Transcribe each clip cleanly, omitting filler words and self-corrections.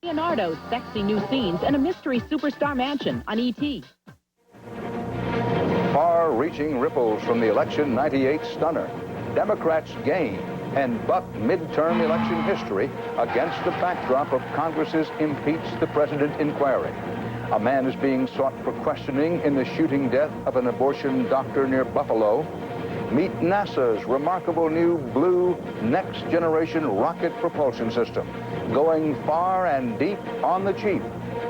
Leonardo's sexy new scenes and a mystery superstar mansion on E.T. Far-reaching ripples from the election 98 stunner. Democrats gain and buck midterm election history against the backdrop of Congress's impeach the president inquiry. A man is being sought for questioning in the shooting death of an abortion doctor near Buffalo. Meet NASA's remarkable new blue next-generation rocket propulsion system, going far and deep on the cheap,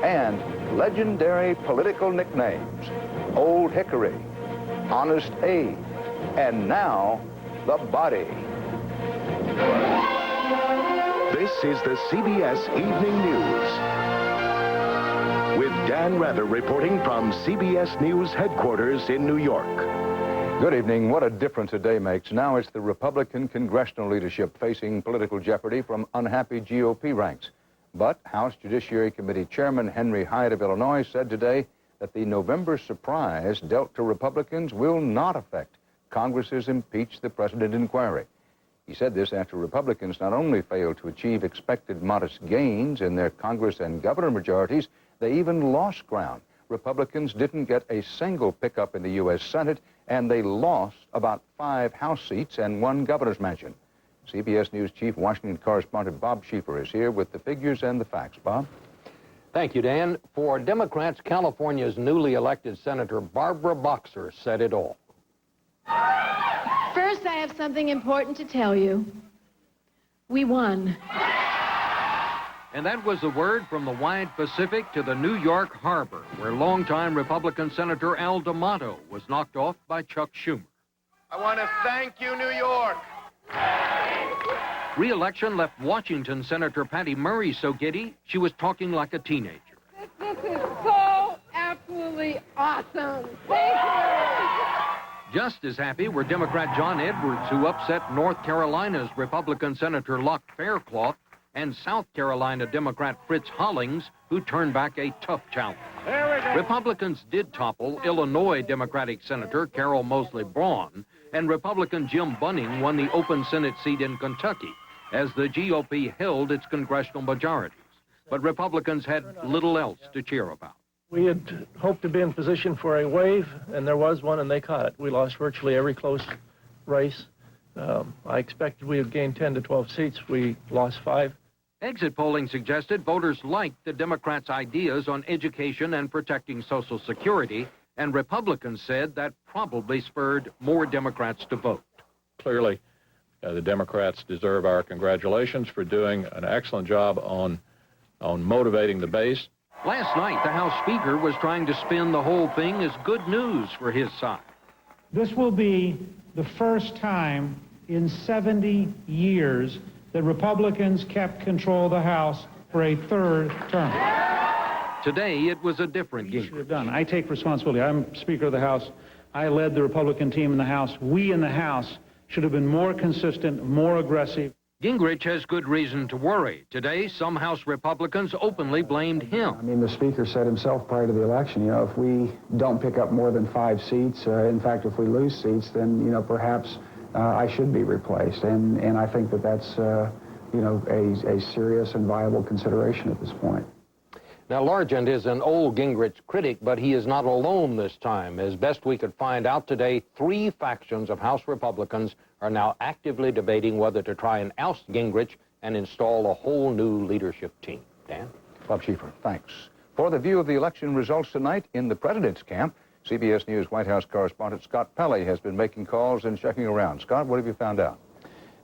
and legendary political nicknames, Old Hickory, Honest Abe, and now, the Body. This is the CBS Evening News, with Dan Rather reporting from CBS News headquarters in New York. Good evening. What a difference a day makes. Now it's the Republican congressional leadership facing political jeopardy from unhappy GOP ranks. But House Judiciary Committee Chairman Henry Hyde of Illinois said today that the November surprise dealt to Republicans will not affect Congress's impeach the president inquiry. He said this after Republicans not only failed to achieve expected modest gains in their Congress and governor majorities, they even lost ground. Republicans didn't get a single pickup in the U.S. Senate, and they lost about 5 House seats and 1 governor's mansion. CBS News Chief Washington correspondent Bob Schieffer is here with the figures and the facts. Bob? Thank you, Dan. For Democrats, California's newly elected Senator Barbara Boxer said it all. First, I have something important to tell you. We won. And that was the word from the wide Pacific to the New York harbor, where longtime Republican Senator Al D'Amato was knocked off by Chuck Schumer. I want to thank you, New York. Re-election left Washington Senator Patty Murray so giddy, she was talking like a teenager. This is so absolutely awesome. Thank you. Just as happy were Democrat John Edwards, who upset North Carolina's Republican Senator Luck Faircloth, and South Carolina Democrat Fritz Hollings, who turned back a tough challenge. Republicans did topple Illinois Democratic Senator Carol Moseley Braun, and Republican Jim Bunning won the open Senate seat in Kentucky as the GOP held its congressional majorities. But Republicans had little else to cheer about. We had hoped to be in position for a wave, and there was one, and they caught it. We lost virtually every close race. I expected we would gain 10 to 12 seats. We lost 5. Exit polling suggested voters liked the Democrats' ideas on education and protecting Social Security, and Republicans said that probably spurred more Democrats to vote. Clearly, the Democrats deserve our congratulations for doing an excellent job on motivating the base. Last night, the House Speaker was trying to spin the whole thing as good news for his side. This will be the first time in 70 years that Republicans kept control of the House for a 3rd term. Today, it was a different game. Should have done. I take responsibility. I'm Speaker of the House. I led the Republican team in the House. We in the House should have been more consistent, more aggressive. Gingrich has good reason to worry. Today, some House Republicans openly blamed him. I mean, the Speaker said himself prior to the election, you know, if we don't pick up more than 5 seats, in fact, if we lose seats, then, you know, perhaps I should be replaced. And I think that that's, you know, a serious and viable consideration at this point. Now, Largent is an old Gingrich critic, but he is not alone this time. As best we could find out today, 3 factions of House Republicans are now actively debating whether to try and oust Gingrich and install a whole new leadership team. Dan? Bob Schieffer, thanks. For the view of the election results tonight in the president's camp, CBS News White House correspondent Scott Pelley has been making calls and checking around. Scott, what have you found out?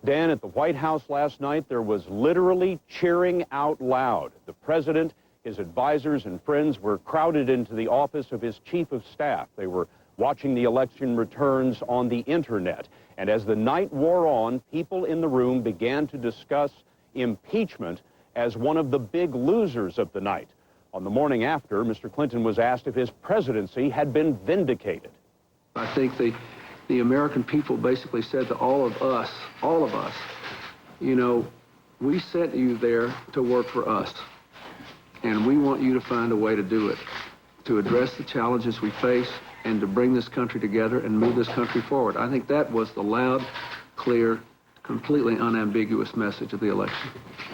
Dan, at the White House last night, there was literally cheering out loud. The president, his advisors and friends were crowded into the office of his chief of staff. They were watching the election returns on the internet. And as the night wore on, people in the room began to discuss impeachment as one of the big losers of the night. On the morning after, Mr. Clinton was asked if his presidency had been vindicated. I think the American people basically said to all of us, you know, we sent you there to work for us, and we want you to find a way to do it, to address the challenges we face and to bring this country together and move this country forward. I think that was the loud, clear completely unambiguous message of the election.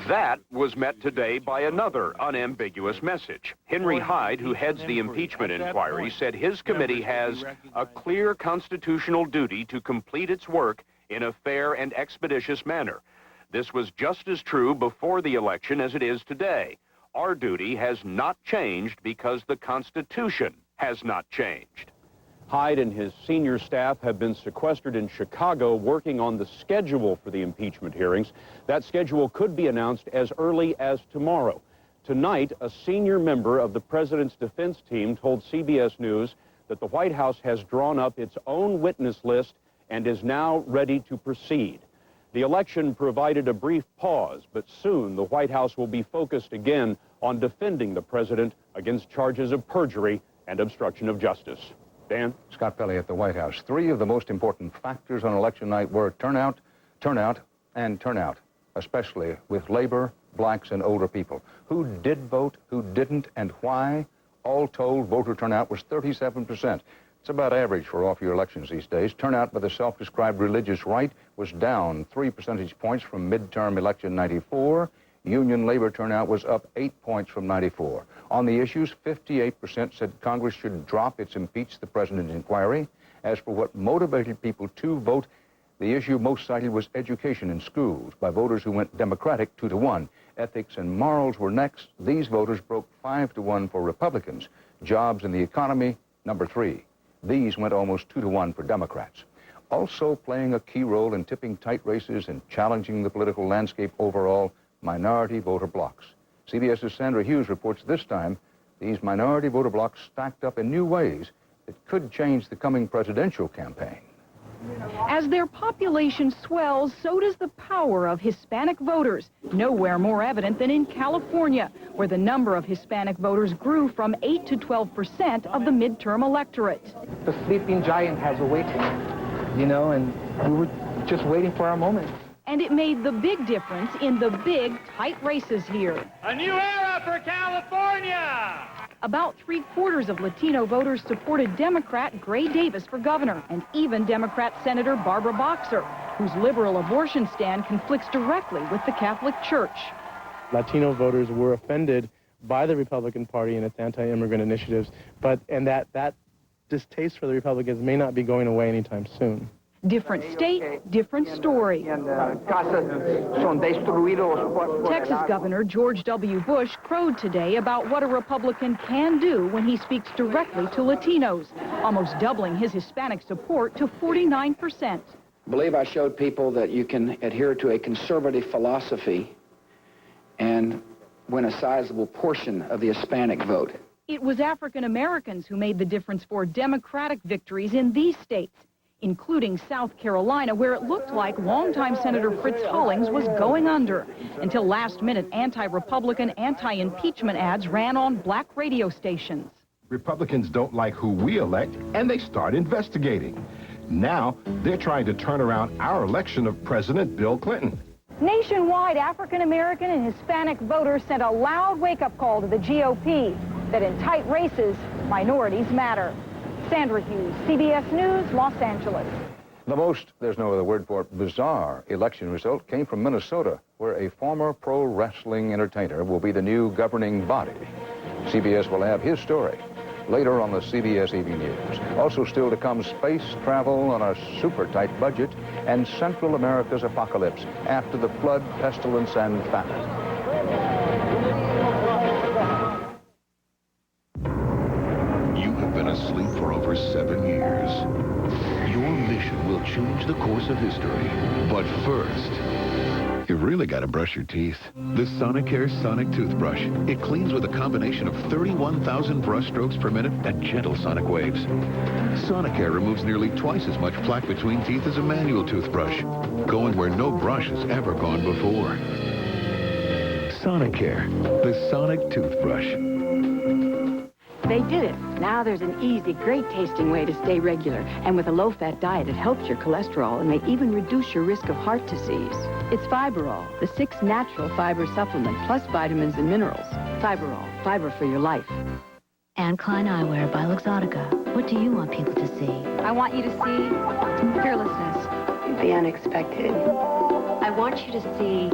That was met today by another unambiguous message. Henry Hyde, who heads the impeachment inquiry, said his committee has a clear constitutional duty to complete its work in a fair and expeditious manner. This was just as true before the election as it is today. Our duty has not changed because the Constitution has not changed. Hyde and his senior staff have been sequestered in Chicago working on the schedule for the impeachment hearings. That schedule could be announced as early as tomorrow. Tonight, a senior member of the president's defense team told CBS News that the White House has drawn up its own witness list and is now ready to proceed. The election provided a brief pause, but soon the White House will be focused again on defending the president against charges of perjury and obstruction of justice. Dan? Scott Pelley at the White House. Three of the most important factors on election night were turnout, and turnout, especially with labor, blacks, and older people. Who did vote, who didn't, and why? All told, voter turnout was 37%. It's about average for off-year elections these days. Turnout by the self-described religious right was down 3 percentage points from midterm election 94. Union labor turnout was up 8 points from 94. On the issues, 58% said Congress should drop its impeach the president inquiry. As for what motivated people to vote, the issue most cited was education in schools by voters who went Democratic 2-1. Ethics and morals were next. These voters broke 5-1 for Republicans. Jobs and the economy, number 3. These went almost 2-1 for Democrats. Also playing a key role in tipping tight races and challenging the political landscape overall, minority voter blocks. CBS's Sandra Hughes reports this time these minority voter blocks stacked up in new ways that could change the coming presidential campaign. As their population swells, so does the power of Hispanic voters. Nowhere more evident than in California, where the number of Hispanic voters grew from 8 to 12% of the midterm electorate. The sleeping giant has awakened, and we were just waiting for our moment. And it made the big difference in the big, tight races here. A new era for California! About 3/4 of Latino voters supported Democrat Gray Davis for governor, and even Democrat Senator Barbara Boxer, whose liberal abortion stand conflicts directly with the Catholic Church. Latino voters were offended by the Republican Party and its anti-immigrant initiatives, and that distaste for the Republicans may not be going away anytime soon. Different state, different story. Texas Governor George W. Bush crowed today about what a Republican can do when he speaks directly to Latinos, almost doubling his Hispanic support to 49%. I believe I showed people that you can adhere to a conservative philosophy and win a sizable portion of the Hispanic vote. It was African Americans who made the difference for Democratic victories in these states, including South Carolina, where it looked like longtime Senator Fritz Hollings was going under, until last-minute anti-Republican, anti-impeachment ads ran on black radio stations. Republicans don't like who we elect, and they start investigating. Now, they're trying to turn around our election of President Bill Clinton. Nationwide, African American and Hispanic voters sent a loud wake-up call to the GOP that in tight races, minorities matter. Sandra Hughes, CBS News, Los Angeles. The most, there's no other word for it, bizarre election result came from Minnesota, where a former pro wrestling entertainer will be the new governing body. CBS will have his story later on the CBS Evening News. Also still to come, space travel on a super tight budget and Central America's apocalypse after the flood, pestilence, and famine. Asleep for over 7 years. Your mission will change the course of history. But first, you've really got to brush your teeth. The Sonicare Sonic Toothbrush. It cleans with a combination of 31,000 brush strokes per minute and gentle sonic waves. Sonicare removes nearly twice as much plaque between teeth as a manual toothbrush, going where no brush has ever gone before. Sonicare, the Sonic Toothbrush. They did it. Now there's an easy, great-tasting way to stay regular. And with a low-fat diet, it helps your cholesterol and may even reduce your risk of heart disease. It's Fiberall, the 6 natural fiber supplement, plus vitamins and minerals. Fiberall, fiber for your life. Anne Klein Eyewear by Luxottica. What do you want people to see? I want you to see fearlessness. The unexpected. want you to see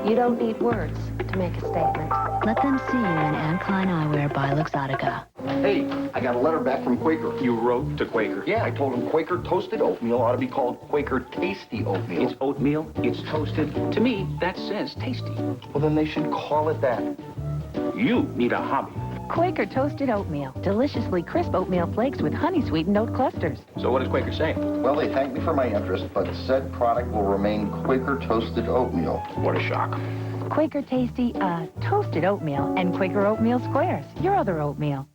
you don't need words to make a statement. Let them see you in Anne Klein Eyewear by Luxottica. Hey, I got a letter back from Quaker. You wrote to Quaker? Yeah, I told them Quaker toasted oatmeal ought to be called Quaker tasty oatmeal. It's oatmeal, it's toasted. To me, that says tasty. Well, then they should call it that. You need a hobby. Quaker toasted oatmeal. Deliciously crisp oatmeal flakes with honey-sweetened oat clusters. So what does Quaker say? Well, they thanked me for my interest, but said product will remain Quaker toasted oatmeal. What a shock. Quaker Tasty, toasted oatmeal, and Quaker Oatmeal Squares, your other oatmeal.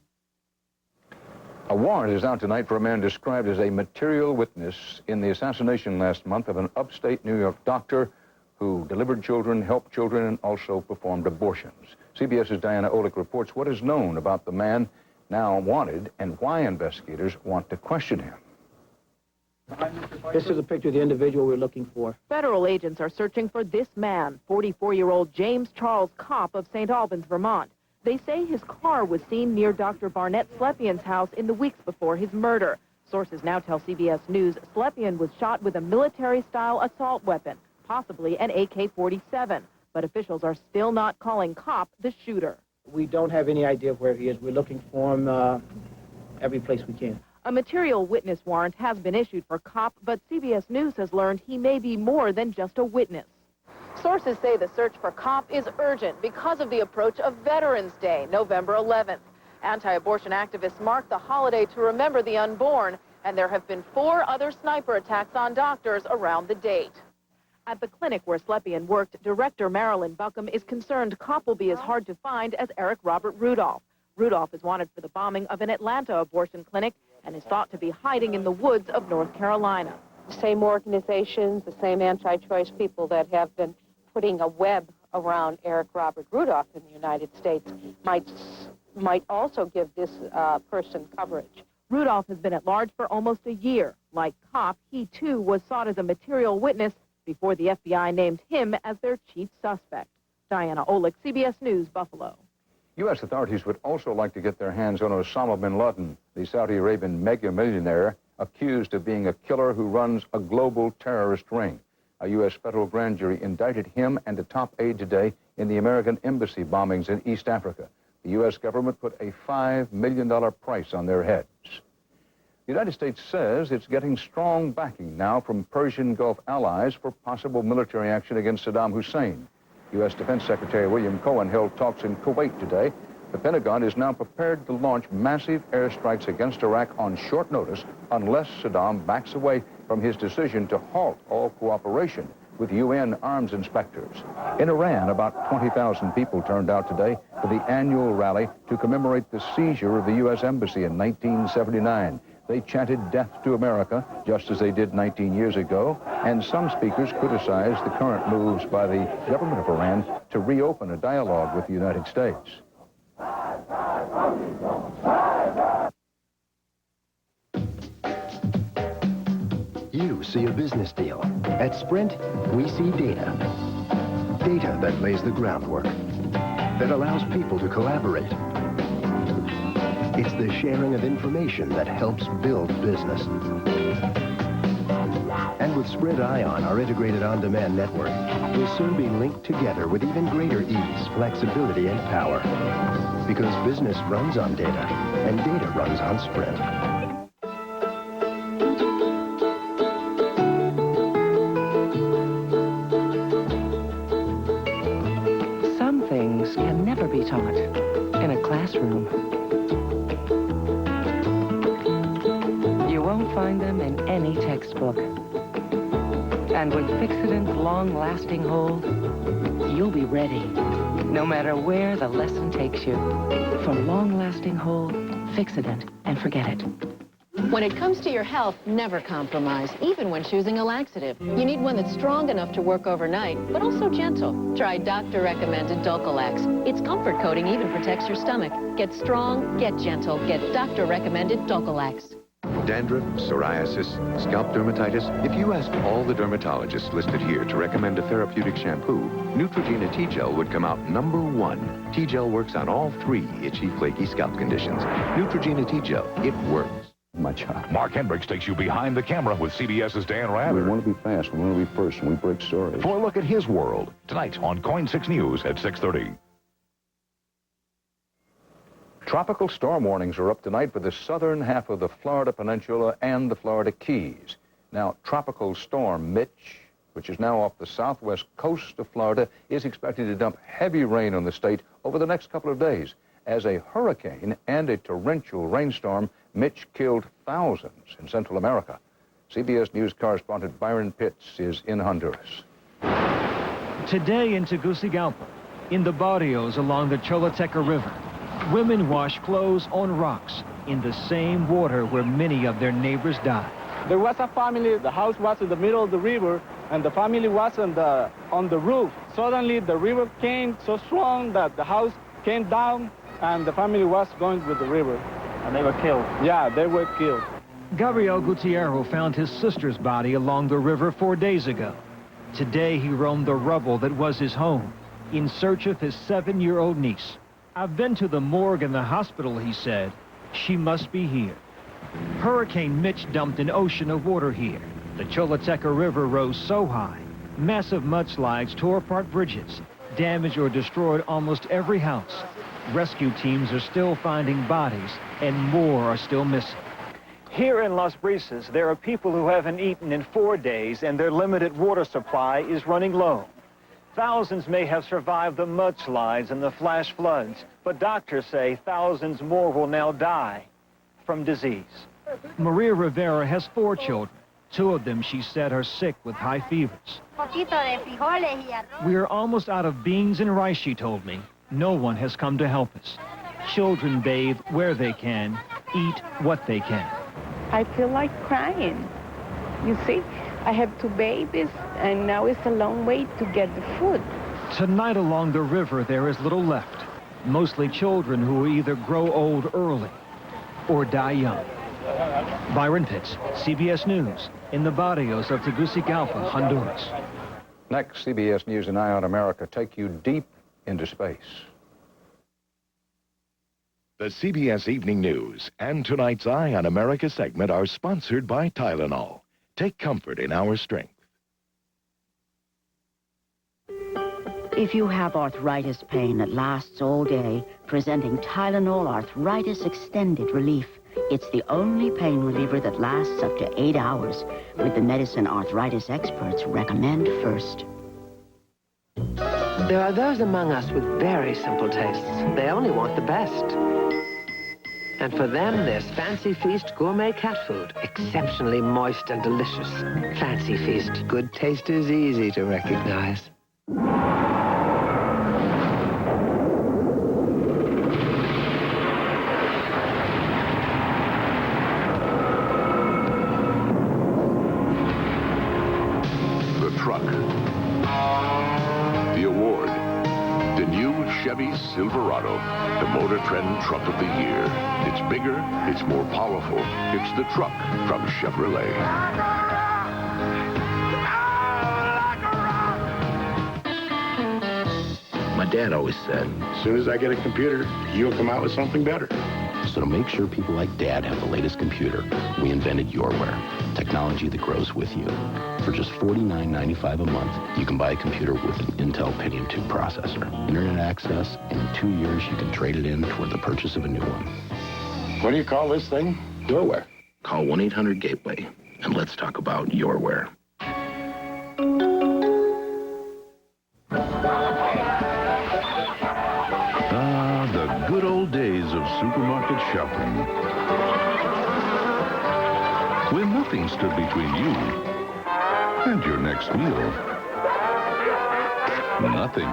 A warrant is out tonight for a man described as a material witness in the assassination last month of an upstate New York doctor who delivered children, helped children, and also performed abortions. CBS's Diana Olick reports what is known about the man now wanted and why investigators want to question him. This is a picture of the individual we're looking for. Federal agents are searching for this man, 44-year-old James Charles Kopp of St. Albans, Vermont. They say his car was seen near Dr. Barnett Slepian's house in the weeks before his murder. Sources now tell CBS News Slepian was shot with a military-style assault weapon, possibly an AK-47. But officials are still not calling Kopp the shooter. We don't have any idea of where he is. We're looking for him every place we can. A material witness warrant has been issued for Kopp, but CBS News has learned he may be more than just a witness. Sources say the search for Kopp is urgent because of the approach of Veterans Day, November 11th. Anti-abortion activists mark the holiday to remember the unborn, and there have been 4 other sniper attacks on doctors around the date. At the clinic where Slepian worked, Director Marilyn Buckham is concerned Kopp will be as hard to find as Eric Robert Rudolph. Rudolph is wanted for the bombing of an Atlanta abortion clinic and is thought to be hiding in the woods of North Carolina. Same organizations, the same anti-choice people that have been putting a web around Eric Robert Rudolph in the United States might also give this person coverage. Rudolph has been at large for almost a year. Like Kopp, he too was sought as a material witness before the FBI named him as their chief suspect. Diana Olick, CBS News, Buffalo. U.S. authorities would also like to get their hands on Osama bin Laden, the Saudi Arabian mega-millionaire accused of being a killer who runs a global terrorist ring. A U.S. federal grand jury indicted him and a top aide today in the American embassy bombings in East Africa. The U.S. government put a $5 million price on their heads. The United States says it's getting strong backing now from Persian Gulf allies for possible military action against Saddam Hussein. U.S. Defense Secretary William Cohen held talks in Kuwait today. The Pentagon is now prepared to launch massive airstrikes against Iraq on short notice unless Saddam backs away from his decision to halt all cooperation with UN arms inspectors. In Iran, about 20,000 people turned out today for the annual rally to commemorate the seizure of the U.S. Embassy in 1979. They chanted death to America, just as they did 19 years ago, and some speakers criticized the current moves by the government of Iran to reopen a dialogue with the United States. You see a business deal. At Sprint, we see data. Data that lays the groundwork, that allows people to collaborate. It's the sharing of information that helps build business. And with Sprint Ion, our integrated on-demand network, we'll soon be linked together with even greater ease, flexibility, and power. Because business runs on data, and data runs on Sprint. Some things can never be taught in a classroom. You won't find them in any textbook. And with Fixodent's long-lasting hold, you'll be ready, no matter where the lesson takes you. For long-lasting hold, Fixodent, and forget it. When it comes to your health, never compromise, even when choosing a laxative. You need one that's strong enough to work overnight, but also gentle. Try doctor-recommended Dulcolax. Its comfort coating even protects your stomach. Get strong, get gentle, get doctor-recommended Dulcolax. Dandruff, psoriasis, scalp dermatitis. If you asked all the dermatologists listed here to recommend a therapeutic shampoo, Neutrogena T-Gel would come out #1. T-Gel works on all 3 itchy, flaky scalp conditions. Neutrogena T-Gel, it works. My job. Mark Hendricks takes you behind the camera with CBS's Dan Rather. We want to be fast. We want to be first, and we break stories. For a look at his world, tonight on Coin 6 News at 6:30. Tropical storm warnings are up tonight for the southern half of the Florida Peninsula and the Florida Keys. Now, Tropical Storm Mitch, which is now off the southwest coast of Florida, is expected to dump heavy rain on the state over the next couple of days. As a hurricane and a torrential rainstorm, Mitch killed thousands in Central America. CBS News correspondent Byron Pitts is in Honduras. Today in Tegucigalpa, in the barrios along the Choluteca River, women wash clothes on rocks in the same water where many of their neighbors died. There was a family, the house was in the middle of the river, and the family was on the roof. Suddenly, the river came so strong that the house came down, and the family was going with the river. And they were killed? Yeah, they were killed. Gabriel Gutierrez found his sister's body along the river 4 days ago. Today, he roamed the rubble that was his home in search of his 7-year-old niece. I've been to the morgue and the hospital, he said. She must be here. Hurricane Mitch dumped an ocean of water here. The Choluteca River rose so high, massive mudslides tore apart bridges, damaged or destroyed almost every house. Rescue teams are still finding bodies, and more are still missing. Here in Las Brisas, there are people who haven't eaten in 4 days, and their limited water supply is running low. Thousands may have survived the mudslides and the flash floods, but doctors say thousands more will now die from disease. Maria Rivera has 4 children. 2 of them, she said, are sick with high fevers. We are almost out of beans and rice, she told me. No one has come to help us. Children bathe where they can, eat what they can. I feel like crying. You see, I have 2 babies, and now it's a long way to get the food. Tonight along the river, there is little left. Mostly children who will either grow old early or die young. Byron Pitts, CBS News, in the barrios of Tegucigalpa, Honduras. Next, CBS News and Eye on America take you deep into space. The CBS Evening News and tonight's Eye on America segment are sponsored by Tylenol. Take comfort in our strength. If you have arthritis pain that lasts all day, presenting Tylenol Arthritis Extended Relief. It's the only pain reliever that lasts up to 8 hours, with the medicine arthritis experts recommend first. There are those among us with very simple tastes. They only want the best. And for them, there's Fancy Feast gourmet cat food, exceptionally moist and delicious. Fancy Feast. Good taste is easy to recognize. Chevy Silverado, the Motor Trend Truck of the Year. It's bigger, it's more powerful. It's the truck from Chevrolet. My dad always said, as soon as I get a computer, you'll come out with something better. So to make sure people like Dad have the latest computer, we invented YourWare, technology that grows with you. For just $49.95 a month, you can buy a computer with an Intel Pentium 2 processor, internet access, and in 2 years you can trade it in toward the purchase of a new one. What do you call this thing? YourWare. Call 1-800-GATEWAY, and let's talk about YourWare. The good old days of supermarket shopping. When nothing stood between you and your next meal. Nothing.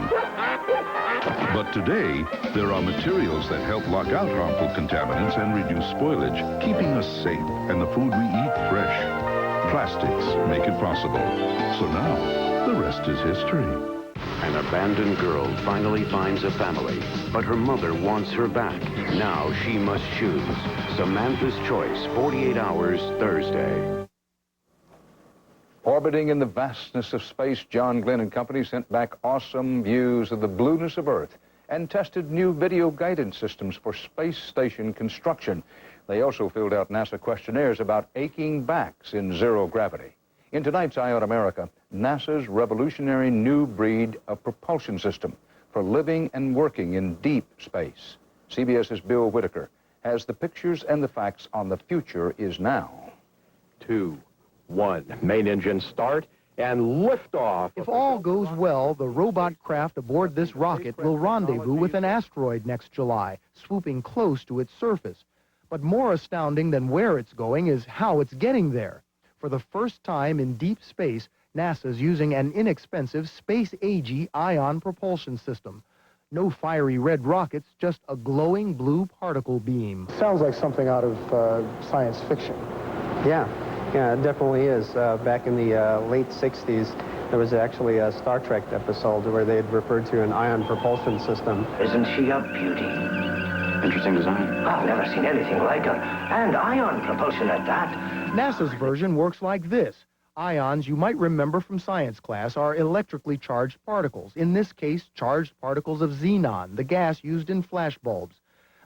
But today, there are materials that help lock out harmful contaminants and reduce spoilage, keeping us safe and the food we eat fresh. Plastics make it possible. So now, the rest is history. An abandoned girl finally finds a family, but her mother wants her back. Now she must choose. Samantha's Choice, 48 Hours, Thursday. Orbiting in the vastness of space, John Glenn and company sent back awesome views of the blueness of Earth and tested new video guidance systems for space station construction. They also filled out NASA questionnaires about aching backs in zero gravity. In tonight's Eye on America, NASA's revolutionary new breed of propulsion system for living and working in deep space. CBS's Bill Whitaker has the pictures and the facts on the future is now. 2, 1, main engine start, and liftoff. If all goes well, the robot craft aboard this rocket will rendezvous with an asteroid next July, swooping close to its surface. But more astounding than where it's going is how it's getting there. For the first time in deep space, NASA's using an inexpensive space-agey ion propulsion system. No fiery red rockets, just a glowing blue particle beam. Sounds like something out of science fiction. Yeah, it definitely is. Back in the late 60s, there was actually a Star Trek episode where they had referred to an ion propulsion system. Isn't she a beauty? Interesting design. I've never seen anything like her. And ion propulsion at that. NASA's version works like this. Ions you might remember from science class are electrically charged particles, in this case charged particles of xenon, the gas used in flashbulbs.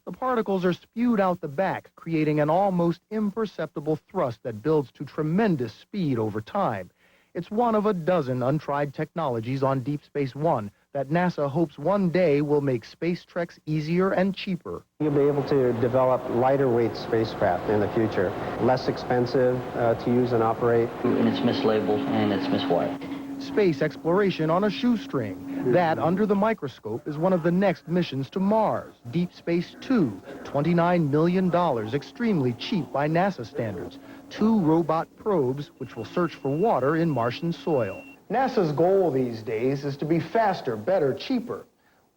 The particles are spewed out the back, creating an almost imperceptible thrust that builds to tremendous speed over time. It's one of a dozen untried technologies on Deep Space One that NASA hopes one day will make space treks easier and cheaper. You'll be able to develop lighter weight spacecraft in the future, less expensive to use and operate. And it's mislabeled and it's miswired. Space exploration on a shoestring. That, under the microscope, is one of the next missions to Mars. Deep Space 2, $29 million, extremely cheap by NASA standards. 2 robot probes which will search for water in Martian soil. NASA's goal these days is to be faster, better, cheaper.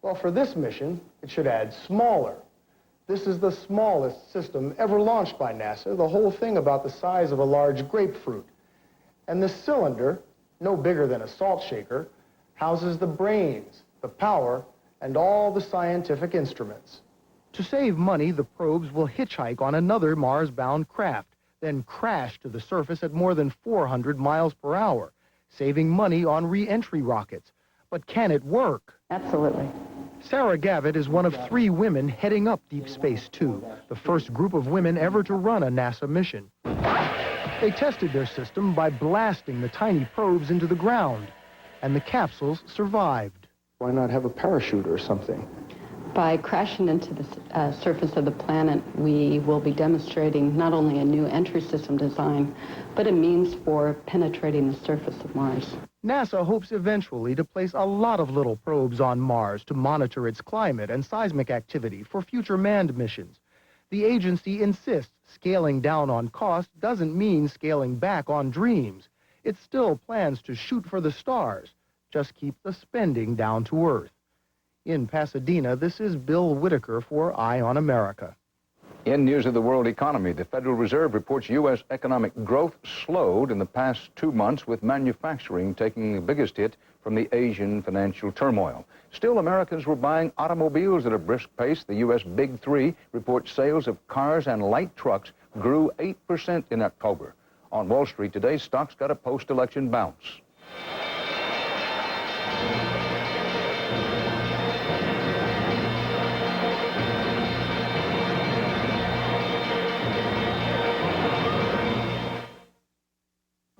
Well, for this mission, it should add smaller. This is the smallest system ever launched by NASA, the whole thing about the size of a large grapefruit. And this cylinder, no bigger than a salt shaker, houses the brains, the power, and all the scientific instruments. To save money, the probes will hitchhike on another Mars-bound craft, then crash to the surface at more than 400 miles per hour, saving money on re-entry rockets. But can it work? Absolutely. Sarah Gavitt is one of 3 women heading up Deep Space 2, the first group of women ever to run a NASA mission. They tested their system by blasting the tiny probes into the ground, and the capsules survived. Why not have a parachute or something? By crashing into the surface of the planet, we will be demonstrating not only a new entry system design, but a means for penetrating the surface of Mars. NASA hopes eventually to place a lot of little probes on Mars to monitor its climate and seismic activity for future manned missions. The agency insists scaling down on cost doesn't mean scaling back on dreams. It still plans to shoot for the stars, just keep the spending down to earth. In Pasadena, this is Bill Whitaker for Eye on America. In news of the world economy, the Federal Reserve reports U.S. economic growth slowed in the past 2 months, with manufacturing taking the biggest hit from the Asian financial turmoil. Still, Americans were buying automobiles at a brisk pace. The U.S. Big Three report sales of cars and light trucks grew 8% in October. On Wall Street today, stocks got a post-election bounce.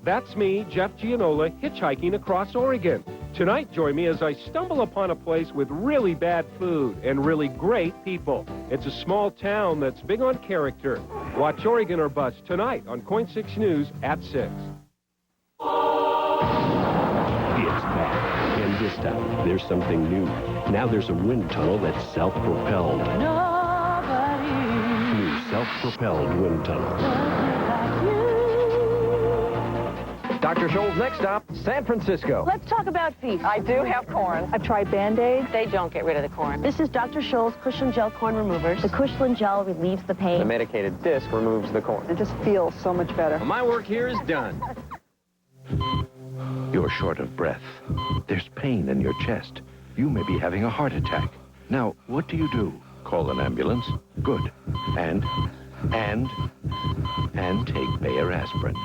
That's me, Jeff Gianola, hitchhiking across Oregon. Tonight, join me as I stumble upon a place with really bad food and really great people. It's a small town that's big on character. Watch Oregon or Bust tonight on KOIN 6 News at 6. It's back, and this time, there's something new. Now there's a wind tunnel that's self-propelled. New self-propelled wind tunnel. Dr. Scholl's next stop, San Francisco. Let's talk about feet. I do have corn. I've tried Band-Aids. They don't get rid of the corn. This is Dr. Scholl's Cushland Gel Corn Removers. The Cushland Gel relieves the pain. The medicated disc removes the corn. It just feels so much better. Well, my work here is done. You're short of breath. There's pain in your chest. You may be having a heart attack. Now, what do? Call an ambulance. Good. And take Bayer aspirin.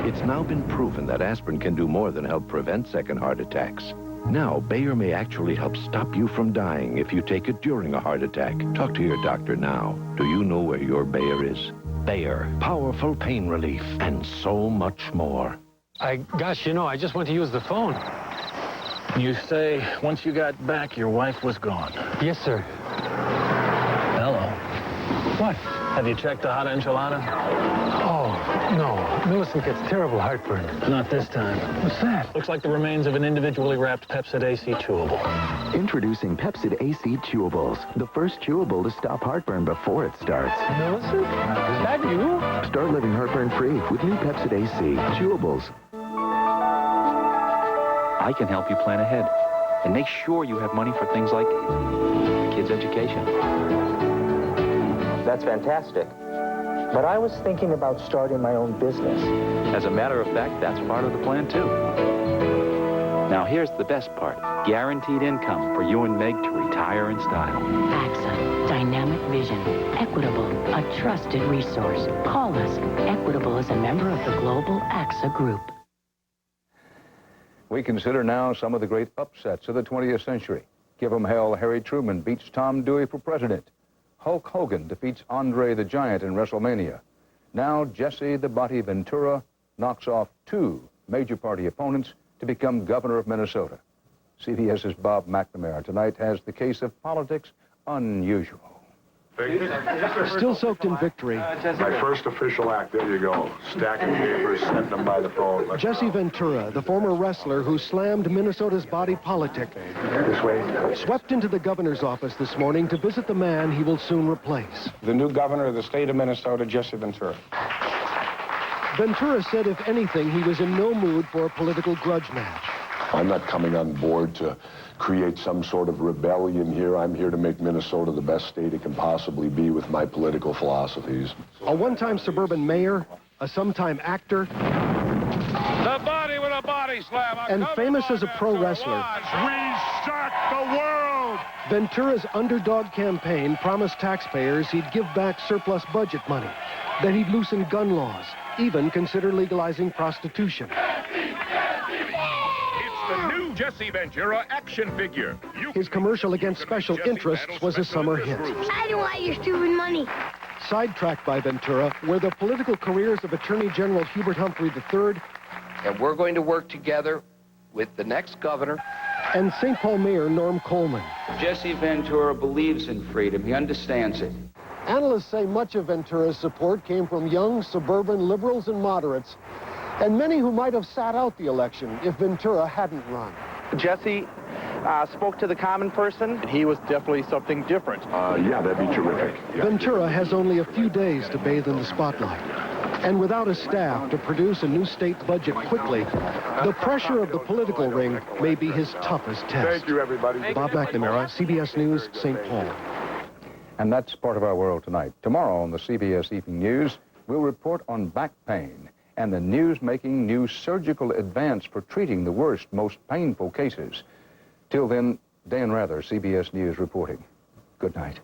It's now been proven that aspirin can do more than help prevent second heart attacks. Now, Bayer may actually help stop you from dying if you take it during a heart attack. Talk to your doctor now. Do you know where your Bayer is? Bayer, powerful pain relief, and so much more. Gosh, you know, I just went to use the phone. You say once you got back, your wife was gone. Yes, sir. Hello. What? Have you checked the hot enchilada? Oh, no. Millicent gets terrible heartburn. Not this time. What's that? Looks like the remains of an individually wrapped Pepsid AC chewable. Introducing Pepsid AC Chewables, the first chewable to stop heartburn before it starts. Millicent? Is that you? Start living heartburn-free with new Pepsid AC Chewables. I can help you plan ahead and make sure you have money for things like kids' education. That's fantastic. But I was thinking about starting my own business. As a matter of fact, that's part of the plan, too. Now, here's the best part. Guaranteed income for you and Meg to retire in style. AXA, dynamic vision, Equitable, a trusted resource. Call us. Equitable is a member of the global AXA Group. We consider now some of the great upsets of the 20th century. Give 'em hell, Harry Truman beats Tom Dewey for president. Hulk Hogan defeats Andre the Giant in WrestleMania. Now Jesse the Body Ventura knocks off 2 major party opponents to become governor of Minnesota. CBS's Bob McNamara tonight has the case of politics unusual. Still soaked in victory. My first official act, there you go. Stacking papers, sending them by the phone. Jesse Ventura, the former wrestler who slammed Minnesota's body politic, This way. swept into the governor's office this morning to visit the man he will soon replace. The new governor of the state of Minnesota, Jesse Ventura. Ventura said, if anything, he was in no mood for a political grudge match. I'm not coming on board to create some sort of rebellion here. I'm here to make Minnesota the best state it can possibly be with my political philosophies. A one-time suburban mayor, a sometime actor, The body with a body slam. and famous as a pro wrestler. We shock the world. Ventura's underdog campaign promised taxpayers he'd give back surplus budget money, that he'd loosen gun laws, even consider legalizing prostitution. The new Jesse Ventura action figure. His commercial against special interests was a summer hit. I don't want your stupid money. Sidetracked by Ventura were the political careers of Attorney General Hubert Humphrey III And we're going to work together with the next governor and St. Paul Mayor Norm Coleman. Jesse Ventura believes in freedom. He understands it. Analysts say much of Ventura's support came from young suburban liberals and moderates, and many who might have sat out the election if Ventura hadn't run. Jesse spoke to the common person. He was definitely something different. Yeah, that'd be terrific. Yeah. Ventura has only a few days to bathe in the spotlight. And without a staff to produce a new state budget quickly, the pressure of the political ring may be his toughest test. Thank you, everybody. Bob McNamara, CBS News, St. Paul. And that's part of our world tonight. Tomorrow on the CBS Evening News, we'll report on back pain and the news-making new surgical advance for treating the worst, most painful cases. Till then, Dan Rather, CBS News reporting. Good night.